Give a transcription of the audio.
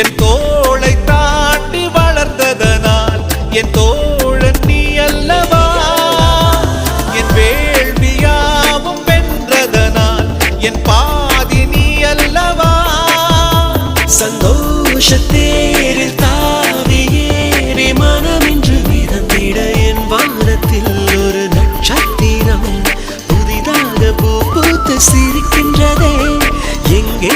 என் தோளை தாண்டி வளர்ந்ததனால் என் தோழன் நீ அல்லவா, என் வேள்வியாவும் வென்றதனால் என் பாதி நீ அல்லவா. சந்தோஷத்தேரில் தாவியேறி மனமின்று மிதந்திட என் வானத்தில் ஒரு நட்சத்திரம் புதிதாக பூ பூத்து சிரிக்கின்றதே. எங்கே